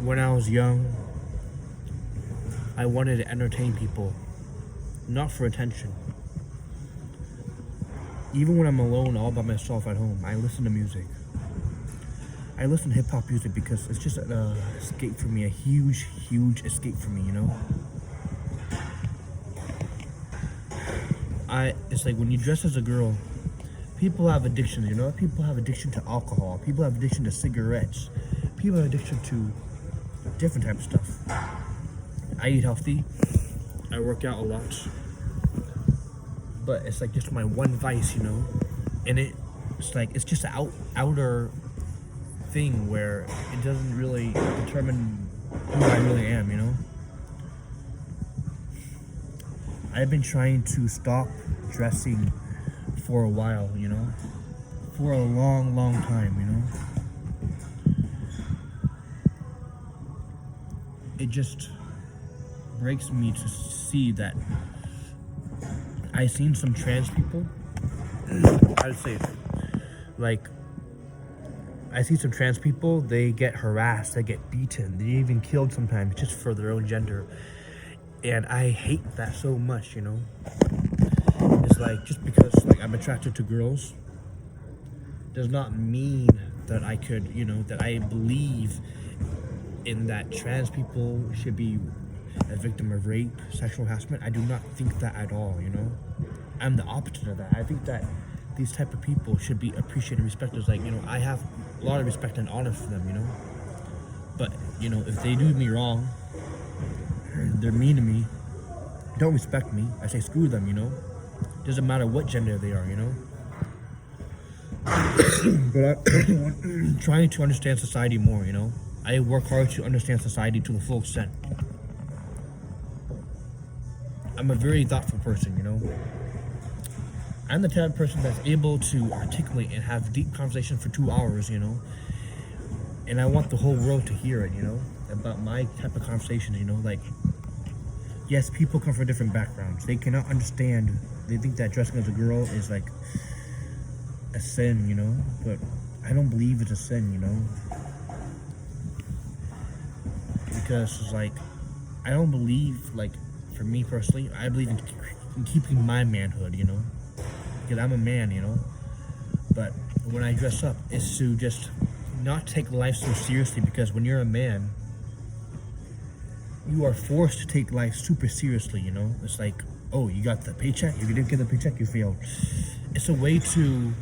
when I was young, I wanted to entertain people, not for attention. Even when I'm alone all by myself at home, I listen to music. I listen to hip-hop music because it's just an escape for me, a huge escape for me, you know? It's like when you dress as a girl, people have addictions, you know? People have addiction to alcohol. People have addiction to cigarettes. People have addiction to different types of stuff. I eat healthy. I work out a lot. But it's like just my one vice, you know? And it's like, it's just an outer thing where it doesn't really determine who I really am, you know? I've been trying to stop dressing for a while, you know? For a long time, you know? It just breaks me to see that I've seen some trans people, I'd say, like, I see some trans people, they get harassed, they get beaten, they even killed sometimes just for their own gender. And I hate that so much, you know? It's like, just because, like, I'm attracted to girls does not mean that I could, you know, that I believe in that trans people should be a victim of rape, sexual harassment. I do not think that at all, you know? I'm the opposite of that. I think that these type of people should be appreciated and respected. Like, you know, I have a lot of respect and honor for them, you know? But, you know, if they do me wrong, they're mean to me, don't respect me, I say screw them, you know? Doesn't matter what gender they are, you know? But I'm trying to understand society more, you know? I work hard to understand society to the full extent. I'm a very thoughtful person, you know? I'm the type of person that's able to articulate and have deep conversations for 2 hours, you know? And I want the whole world to hear it, you know? About my type of conversation, you know? Like, yes, people come from different backgrounds. They cannot understand. They think that dressing as a girl is like a sin, you know? But I don't believe it's a sin, you know? Because it's like, I don't believe, like, for me personally, I believe in keeping my manhood, you know? Because I'm a man, you know? But when I dress up, it's to just not take life so seriously, because when you're a man, you are forced to take life super seriously, you know? It's like, oh, you got the paycheck? If you didn't get the paycheck, you failed. It's a way to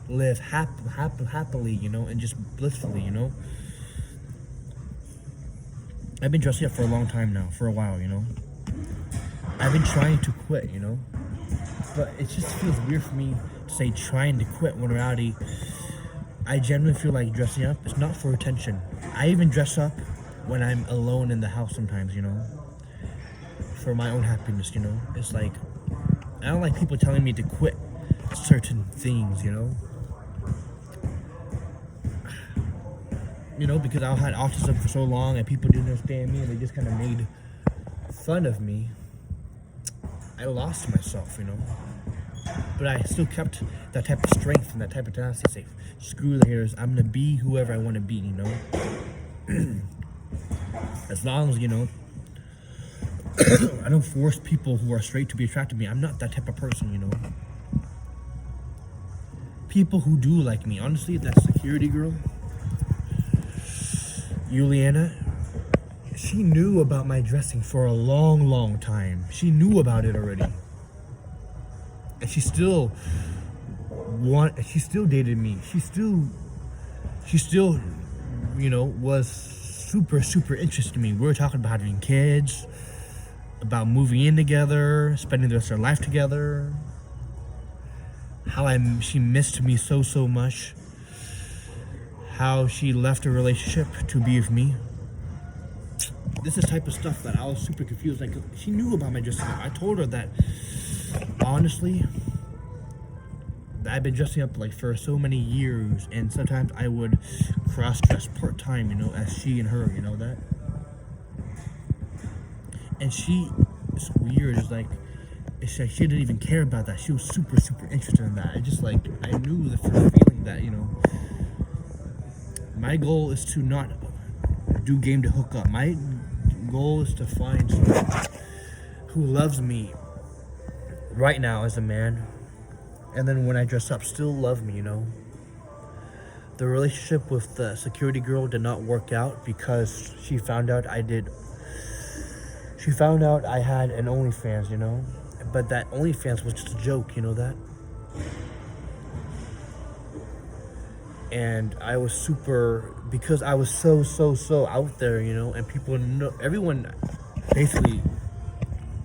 live happily, you know, and just blissfully, you know? I've been dressing up for a long time now, for a while, you know? I've been trying to quit, you know? But it just feels weird for me to say trying to quit when in reality, I genuinely feel like dressing up is not for attention. I even dress up when I'm alone in the house sometimes, you know? For my own happiness, you know? It's like, I don't like people telling me to quit certain things, you know? You know, because I had autism for so long and people didn't understand me and they just kind of made fun of me. I lost myself, you know? But I still kept that type of strength and that type of tenacity to say, screw the haters, I'm gonna be whoever I wanna be, you know? As long as, you know, I don't force people who are straight to be attracted to me. I'm not that type of person, you know? People who do like me, honestly, that security girl, Juliana, she knew about my dressing for a long time. She knew about it already. And she still dated me. She still, you know, was super interested in me. We were talking about having kids, about moving in together, spending the rest of our life together. How she missed me so much. How she left a relationship to be with me. This is type of stuff that I was super confused. Like, she knew about my dressing up. I told her that, honestly, I've been dressing up like for so many years, and sometimes I would cross-dress part-time, you know, as she and her, you know that? And it's weird, it's like she didn't even care about that. She was super interested in that. I just, like, I knew the first feeling that, you know, my goal is to not do game to hook up. My goal is to find someone who loves me right now as a man, and then when I dress up, still love me, you know. The relationship with the security girl did not work out because she found out I had an OnlyFans, you know. But that OnlyFans was just a joke, you know that? And I was because I was so out there, you know, and people know, everyone basically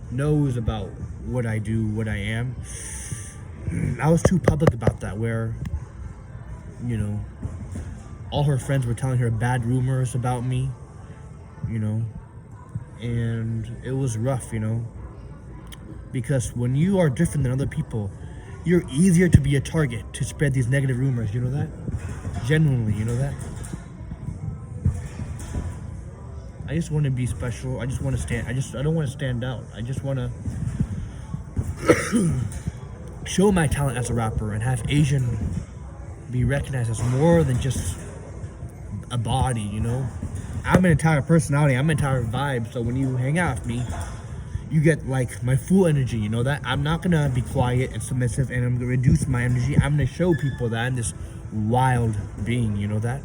knows about what I do, what I am. I was too public about that, where, you know, all her friends were telling her bad rumors about me, you know, and it was rough, you know, because when you are different than other people, you're easier to be a target to spread these negative rumors, you know that? Genuinely, you know that? I just want to be special. I just want to I don't want to stand out. I just want to show my talent as a rapper and have Asian be recognized as more than just a body, you know? I'm an entire personality. I'm an entire vibe. So when you hang out with me, you get like my full energy, you know that? I'm not gonna be quiet and submissive and I'm gonna reduce my energy. I'm gonna show people that I'm this wild being, you know that?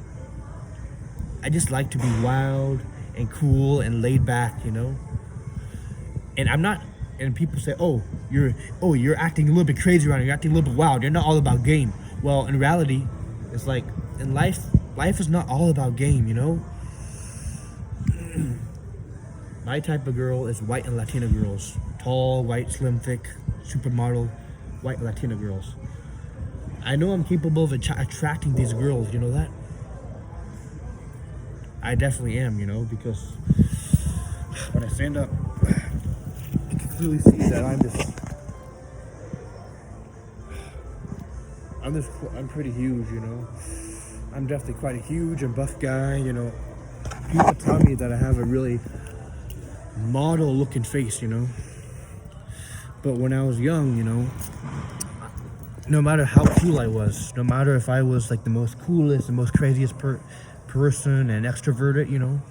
I just like to be wild and cool and laid back, you know? And I'm not, and people say, you're acting a little bit crazy around here, you're acting a little bit wild, you're not all about game. Well, in reality, it's like, in life is not all about game, you know? My type of girl is white and Latina girls. Tall, white, slim, thick, supermodel, white Latina girls. I know I'm capable of attracting these girls, you know that? I definitely am, you know, because when I stand up, you can clearly see that I'm pretty huge, you know. I'm definitely quite a huge and buff guy, you know. People tell me that I have a really model looking face, you know. But when I was young, you know, no matter how cool I was, no matter if I was like the most coolest, the most craziest person and extroverted, you know,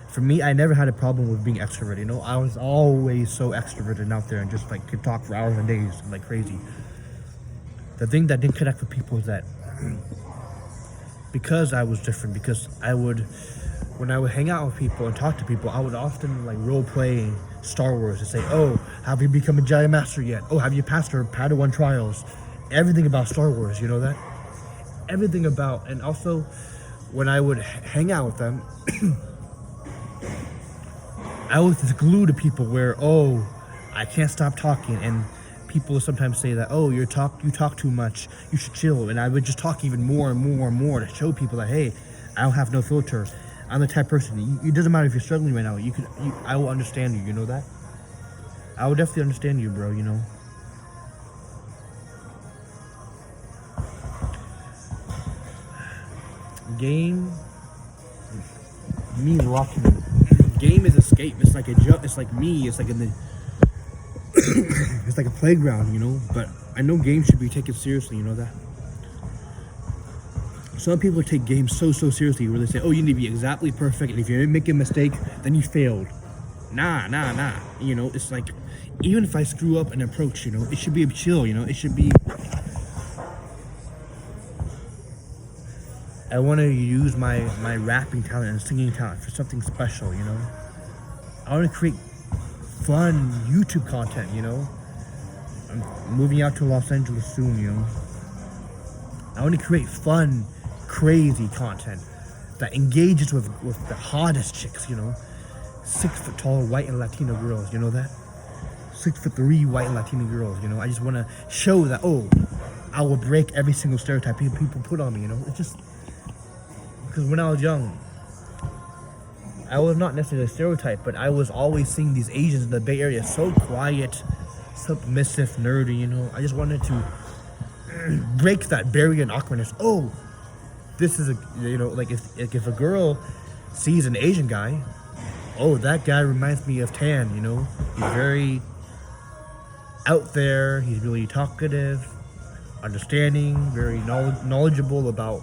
for me, I never had a problem with being extroverted, you know. I was always so extroverted and out there and just like could talk for hours and days like crazy. The thing that didn't connect with people is that because I was different, because when I would hang out with people and talk to people, I would often like role play Star Wars and say, oh, have you become a Jedi Master yet? Oh, have you passed your Padawan trials? Everything about Star Wars, you know that? Everything about, and also when I would hang out with them, I was just glued to people where, oh, I can't stop talking, and people sometimes say that, oh, you talk too much, you should chill, and I would just talk even more and more and more to show people that, hey, I don't have no filter. I'm the type of person, it doesn't matter if you're struggling right now, I will understand you, you know that? I will definitely understand you, bro, you know? Game, me watching game is escape. It's like it's like me. It's like it's like a playground, you know. But I know games should be taken seriously. You know that. Some people take games so seriously, where they say, "Oh, you need to be exactly perfect, and if you make a mistake, then you failed." Nah. You know, it's like even if I screw up an approach, you know, it should be a chill. You know, it should be. I want to use my rapping talent and singing talent for something special, you know. I want to create fun YouTube content, you know. I'm moving out to Los Angeles soon, you know. I want to create fun, crazy content that engages with the hottest chicks, you know. 6 foot tall white and Latino girls, you know that? 6'3" white and Latino girls, you know. I just want to show that, oh, I will break every single stereotype people put on me, you know. It's just... Because when I was young, I was not necessarily a stereotype, but I was always seeing these Asians in the Bay Area so quiet, submissive, nerdy, you know. I just wanted to break that barrier and awkwardness. Oh, this is you know, like if a girl sees an Asian guy, oh, that guy reminds me of Tan, you know. He's very out there, he's really talkative, understanding, very knowledgeable about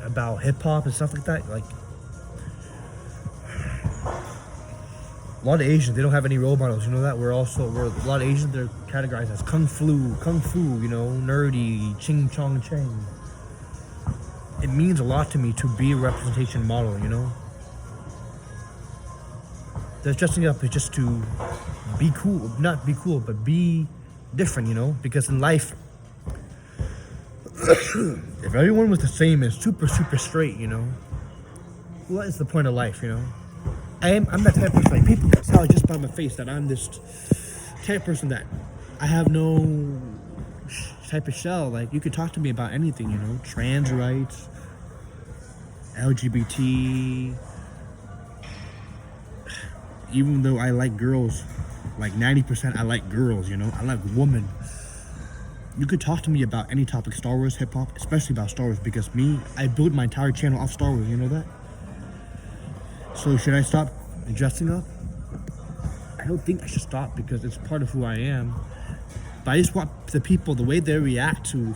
about hip hop and stuff like that, like a lot of Asians, they don't have any role models. You know that we're a lot of Asians. They're categorized as kung fu. You know, nerdy, ching chong chang. It means a lot to me to be a representation model. You know, that's dressing up is just to be cool, not be cool, but be different. You know, because in life, if everyone was the same and super straight, you know, what is the point of life? You know. I'm that type of person, like, people can tell just by my face that I'm this type of person that I have no type of shell. Like, you could talk to me about anything, you know, trans rights, LGBT, even though I like girls, like 90% I like girls, you know, I like women. You could talk to me about any topic, Star Wars, hip hop, especially about Star Wars, because I built my entire channel off Star Wars, you know that? So should I stop dressing up? I don't think I should stop because it's part of who I am. But I just want the people, the way they react to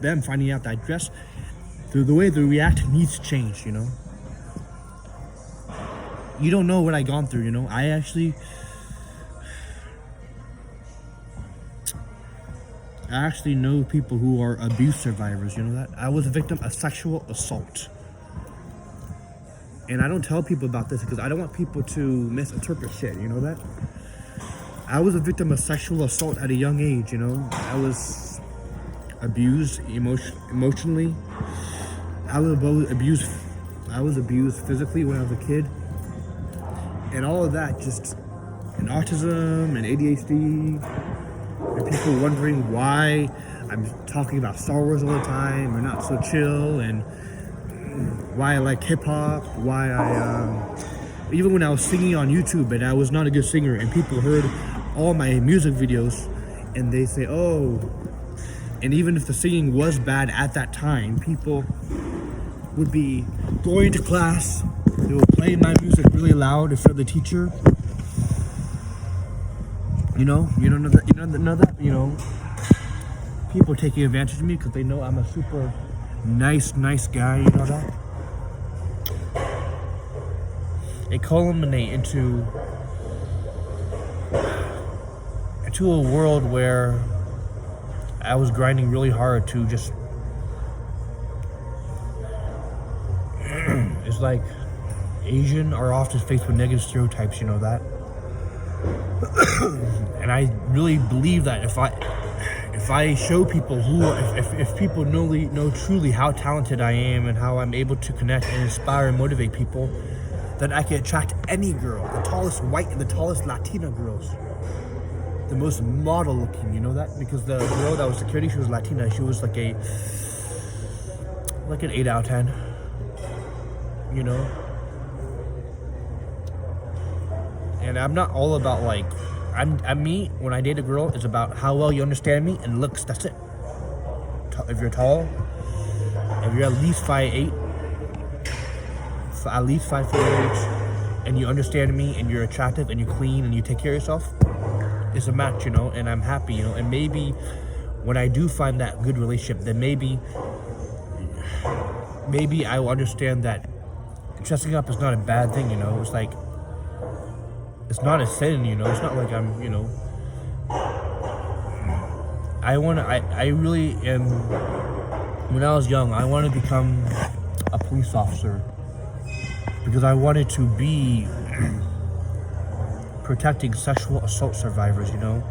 them finding out that I dress, the way they react needs to change, you know? You don't know what I've gone through, you know? I actually know people who are abuse survivors, you know that? I was a victim of sexual assault. And I don't tell people about this because I don't want people to misinterpret shit, you know that? I was a victim of sexual assault at a young age, you know? I was abused emotionally. I was abused physically when I was a kid. And all of that and autism and ADHD, and people wondering why I'm talking about Star Wars all the time or not so chill, and why I like hip-hop, why even when I was singing on YouTube and I was not a good singer and people heard all my music videos and they say, oh, and even if the singing was bad at that time, people would be going to class, they would play my music really loud in front of the teacher. You know that, you know, people taking advantage of me because they know I'm a super nice guy, you know that? It culminates into a world where I was grinding really hard to just it's like Asian are often faced with negative stereotypes, you know that? And I really believe that if I show people if people know truly how talented I am and how I'm able to connect and inspire and motivate people, then I can attract any girl, the tallest white and the tallest Latina girls, the most model looking, you know that? Because the girl that was security, she was Latina, she was like an 8 out of 10, you know? And I'm not all about like, me, when I date a girl, it's about how well you understand me and looks, that's it. If you're tall, if you're at least 5'8", at least 5'8", and you understand me and you're attractive and you're clean and you take care of yourself, it's a match, you know, and I'm happy, you know, and maybe when I do find that good relationship, then maybe I will understand that dressing up is not a bad thing, you know, it's like, it's not a sin, you know, it's not like I'm, you know, I really am, when I was young, I wanted to become a police officer because I wanted to be protecting sexual assault survivors, you know.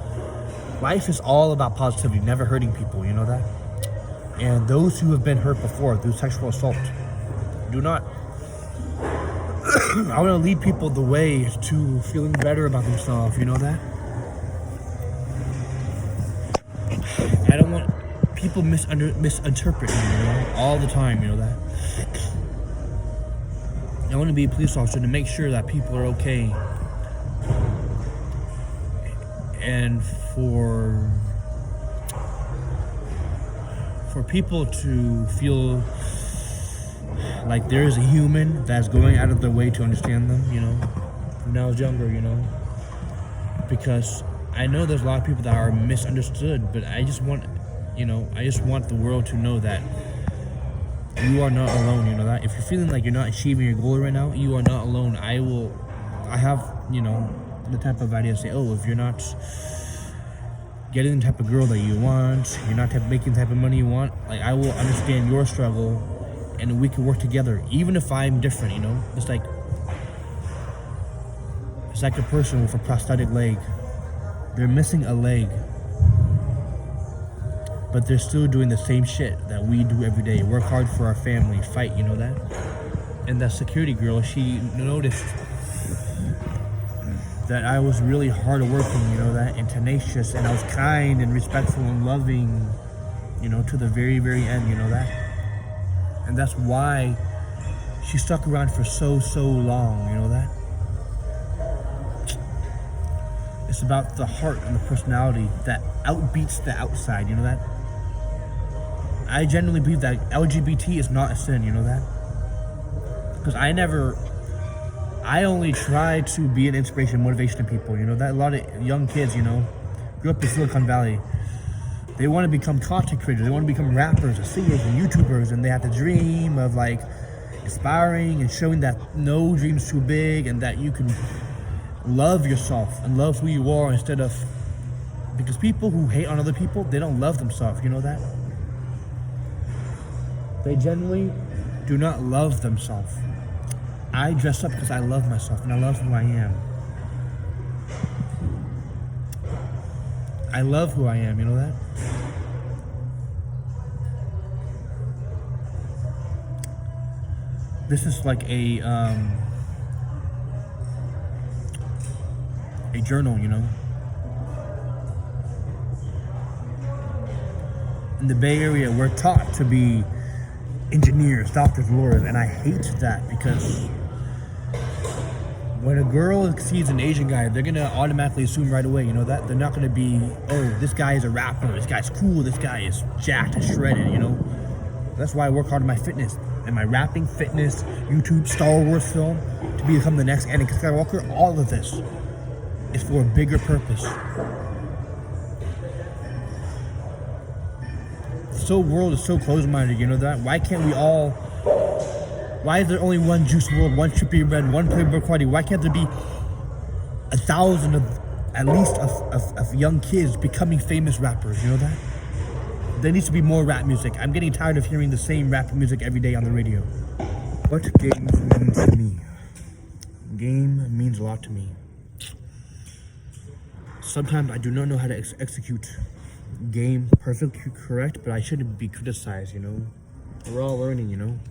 Life is all about positivity, never hurting people, you know that? And those who have been hurt before through sexual assault, do not I want to lead people the way to feeling better about themselves, you know that? I don't want people misinterpret me, you know, all the time, you know that? I want to be a police officer to make sure that people are okay. And for people to feel like there is a human that's going out of their way to understand them, you know, when I was younger, you know, because I know there's a lot of people that are misunderstood, but I just want the world to know that You are not alone, you know that? If you're feeling like you're not achieving your goal right now, you are not alone. I have, the type of idea to say, oh, if you're not getting the type of girl that you want, you're not making the type of money you want, like, I will understand your struggle and we can work together, even if I'm different, It's like a person with a prosthetic leg. They're missing a leg, but they're still doing the same shit that we do every day. Work hard for our family, fight, you know that? And that security girl, she noticed that I was really hardworking, and tenacious, and I was kind and respectful and loving, to the very, very end, that? And that's why she stuck around for so long, that? It's about the heart and the personality that outbeats the outside, that? I genuinely believe that LGBT is not a sin, that? Because I only try to be an inspiration and motivation to people, that? A lot of young kids, grew up in Silicon Valley. They want to become content creators, they want to become rappers and singers and YouTubers, and they have the dream of like inspiring and showing that no dream's too big and that you can love yourself and love who you are instead of, because people who hate on other people, they don't love themselves, that? They genuinely do not love themselves. I dress up because I love myself and I love who I am. I love who I am, that? This is like a journal, In the Bay Area, we're taught to be engineers, doctors, lawyers, and I hate that because when a girl sees an Asian guy, they're gonna automatically assume right away, that they're not gonna be, oh, this guy is a rapper, this guy's cool, this guy is jacked and shredded, That's why I work hard on my fitness and my rapping, fitness, YouTube, Star Wars film to become the next Anakin Skywalker. All of this is for a bigger purpose. The world is so closed-minded, that? Why can't we all? Why is there only one Juice WRLD, one Trippie Redd, one Playboy Cardi? Why can't there be 1,000 at least of young kids becoming famous rappers? That? There needs to be more rap music. I'm getting tired of hearing the same rap music every day on the radio. What games mean to me? Game means a lot to me. Sometimes I do not know how to execute game perfectly correct, but I shouldn't be criticized, We're all learning,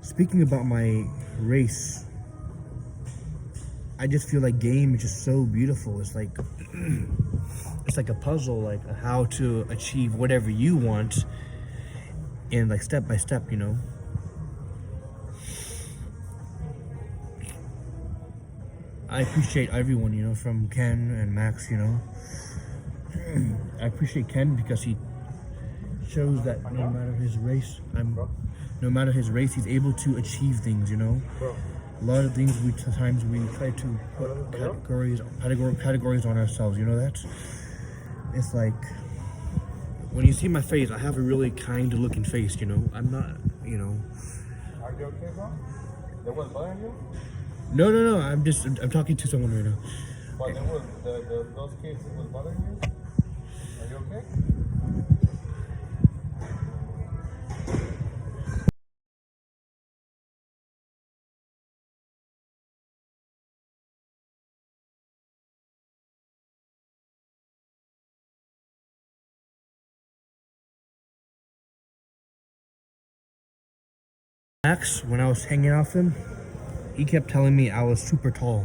Speaking about my race, I just feel like game is just so beautiful. It's like it's like a puzzle, like how to achieve whatever you want, and like step by step, I appreciate everyone, from Ken and Max, I appreciate Ken because he shows that no matter his race, he's able to achieve things, A lot of things sometimes we try to put categories on ourselves, that? It's like, when you see my face, I have a really kind looking face, I'm not, Are you okay, bro? There was blood on you? No, I'm talking to someone right now. But there was, those kids was bothering you? Are you okay? Max, when I was hanging out with him, he kept telling me I was super tall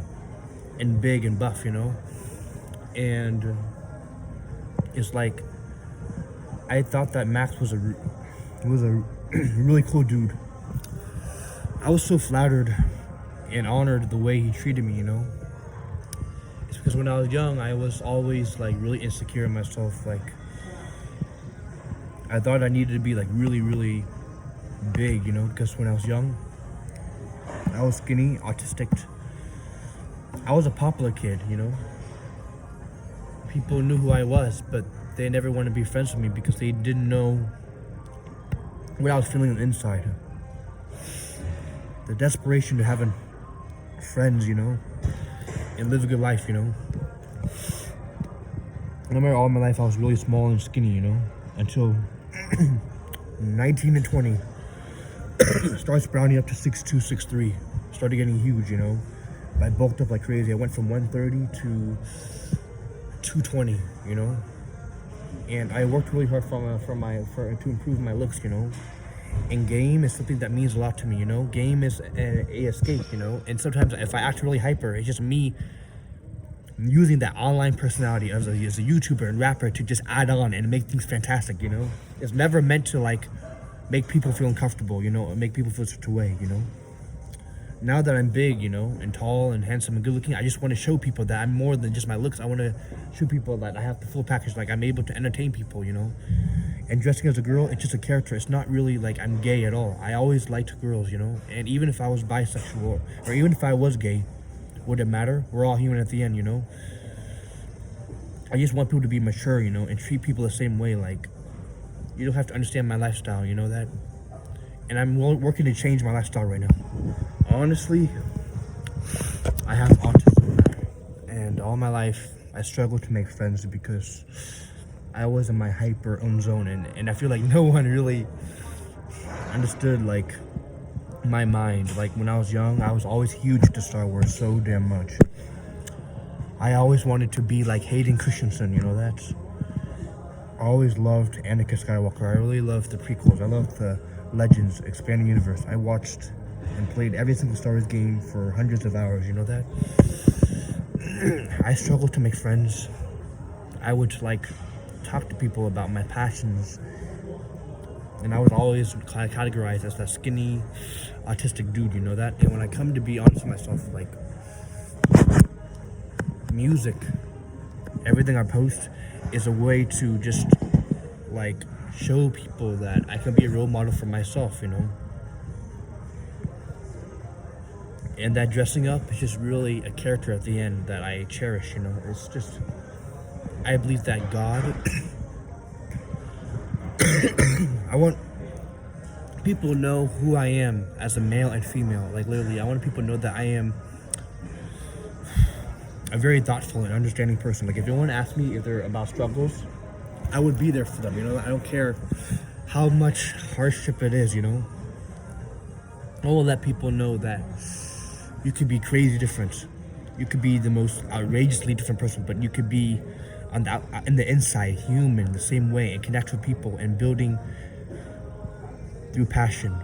and big and buff, and it's like I thought that Max was a really cool dude. I was so flattered and honored the way he treated me, It's because when I was young, I was always like really insecure in myself. Like I thought I needed to be like really, really big, because when I was young, I was skinny, autistic. I was a popular kid, People knew who I was, but they never wanted to be friends with me because they didn't know what I was feeling on the inside. The desperation to having friends, you know, and live a good life, you know. I remember all my life I was really small and skinny, you know, until 19 and 20. Started sprouting up to 6'2", 6'3". Started getting huge, you know. I bulked up like crazy. I went from 130 to 220, you know. And I worked really hard to improve my looks, you know. And game is something that means a lot to me, you know. Game is a escape, you know. And sometimes if I act really hyper, it's just me using that online personality as a YouTuber and rapper to just add on and make things fantastic, you know. It's never meant to like make people feel uncomfortable, you know, or make people feel such a way, you know. Now that I'm big, you know, and tall and handsome and good looking, I just want to show people that I'm more than just my looks. I want to show people that I have the full package, like I'm able to entertain people, you know. And dressing as a girl, it's just a character. It's not really like I'm gay at all. I always liked girls, you know. And even if I was bisexual or even if I was gay, would it matter? We're all human at the end, you know. I just want people to be mature, you know, and treat people the same way. Like, you don't have to understand my lifestyle, you know that? And I'm working to change my lifestyle right now. Honestly, I have autism. And all my life, I struggled to make friends because I was in my hyper own zone. And I feel like no one really understood, like, my mind. Like, when I was young, I was always huge to Star Wars so damn much. I always wanted to be like Hayden Christensen, you know that? I always loved Anakin Skywalker. I really loved the prequels. I loved the Legends, Expanding Universe. I watched and played every single Star Wars game for hundreds of hours, you know that? I struggled to make friends. I would like talk to people about my passions. And I was always categorized as that skinny, autistic dude, you know that? And when I come to be honest with myself, like, music, everything I post is a way to just, like, show people that I can be a role model for myself, you know? And that dressing up is just really a character at the end that I cherish, you know? It's just, I believe that God, I want people to know who I am as a male and female. Like, literally, I want people to know that I am a very thoughtful and understanding person. Like, if you want to ask me if they're about struggles, I would be there for them, you know? I don't care how much hardship it is, you know? I will let people know that you could be crazy different. You could be the most outrageously different person, but you could be in the inside human the same way and connect with people and building through passion.